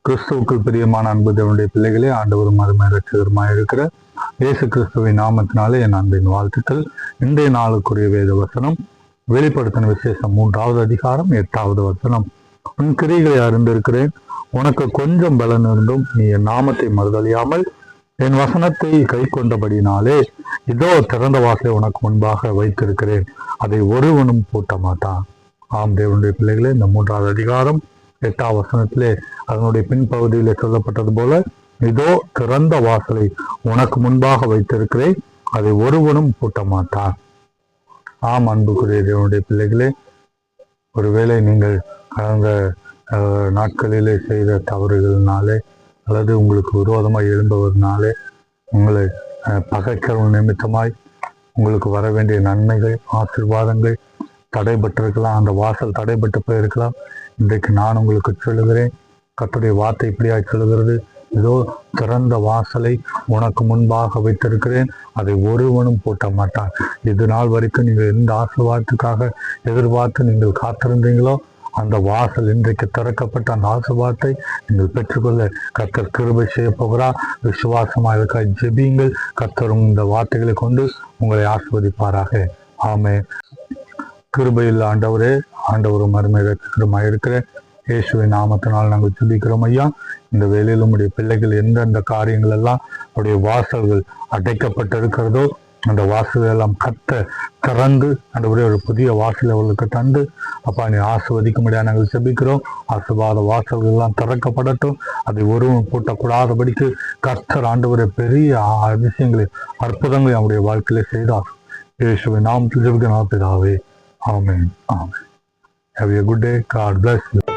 கிறிஸ்துவுக்குள் பிரியமான அன்பு தேவனுடைய பிள்ளைகளே, ஆண்டவரும் அருமை இரட்சகருமாய் இருக்கிற இயேசு கிறிஸ்துவின் நாமத்தினாலே என் அன்பின் வாழ்த்துக்கள். இன்றைய நாளுக்குரிய வேத வசனம் வெளிப்படுத்தின விசேஷம் 3வது அதிகாரம் 8வது வசனம். உன் கிரிகளை அறிந்திருக்கிறேன், உனக்கு கொஞ்சம் பலன் இருந்தும் நீ என் நாமத்தை மறுதலியாமல் என் வசனத்தை கை கொண்டபடினாலே இதோ திறந்த வாசலை உனக்கு முன்பாக வைத்திருக்கிறேன், அதை ஒருவனும் பூட்ட மாட்டான். ஆம் தேவனுடைய பிள்ளைகளே, இந்த 3வது அதிகாரம் 8வது வசனத்திலே அதனுடைய பின்பகுதியிலே சொல்லப்பட்டது போல, இதோ திறந்த வாசலை உனக்கு முன்பாக வைத்திருக்கிறேன், அதை ஒருவனும் பூட்ட மாட்டான். ஆம் அன்புக்குரிய தேவனுடைய பிள்ளைகளே, ஒருவேளை நீங்கள் கடந்த நாட்களிலே செய்த தவறுகளினாலே அல்லது உங்களுக்கு விரோதமாய் எழும்புவதனாலே உங்களை பகைக்கிறவங்க நிமித்தமாய் உங்களுக்கு வர வேண்டிய நன்மைகள் ஆசீர்வாதங்கள் தடைபட்டிருக்கலாம். அந்த வாசல் தடைபட்டு போயிருக்கலாம். இன்றைக்கு நான் உங்களுக்கு சொல்லுகிறேன், கர்த்தருடைய வார்த்தை இப்படியாய் சொல்லுகிறது, இதோ திறந்த வாசலை உனக்கு முன்பாக வைத்திருக்கிறேன், அதை ஒருவனும் பூட்ட மாட்டான். இது நாள் வரைக்கும் நீங்கள் எந்த ஆசீர்வாதத்துக்காக எதிர்பார்த்து நீங்கள் காத்திருந்தீங்களோ அந்த வாசல் இன்றைக்கு திறக்கப்பட்ட அந்த ஆசீர்வாதத்தை நீங்கள் பெற்றுக்கொள்ள கர்த்தர் கிருபை செய்ய போகிறார். விசுவாசமாக இருக்க ஜெபியுங்கள். கர்த்தர் இந்த வார்த்தைகளை கொண்டு உங்களை ஆசீர்வதிப்பாராக. ஆமென். கிருபையில் ஆண்டவரே, ஆண்டவரும் அருமை இரட்சகருமாய் இருக்கிற இயேசுவின் நாமத்தினால் நாங்கள் ஜெபிக்கிறோம் ஐயா. இந்த வேளையில் உங்களுடைய பிள்ளைகள் எந்தெந்த காரியங்கள் எல்லாம் அவருடைய வாசல்கள் அடைக்கப்பட்டிருக்கிறதோ அந்த வாசல்கள் எல்லாம் திறந்து ஆண்டவரே ஒரு புதிய வாசலை அவர்களுக்கு தந்து அப்பா நீ ஆசீர்வதிக்கும்படியாக நாங்கள் ஜெபிக்கிறோம். ஆசீர்வாத வாசல்கள் எல்லாம் திறக்கப்படட்டும், அதை ஒருவன் பூட்டக்கூடாதபடிக்கு கர்த்தர் ஆண்டவரே பெரிய அதிசயங்களை அற்புதங்களை அவருடைய வாழ்க்கையிலே செய்தார். இயேசுவின் நாமத்தில் ஜெபிக்கிறோம் பிதாவே. Amen. Amen. Have a good day. God bless you.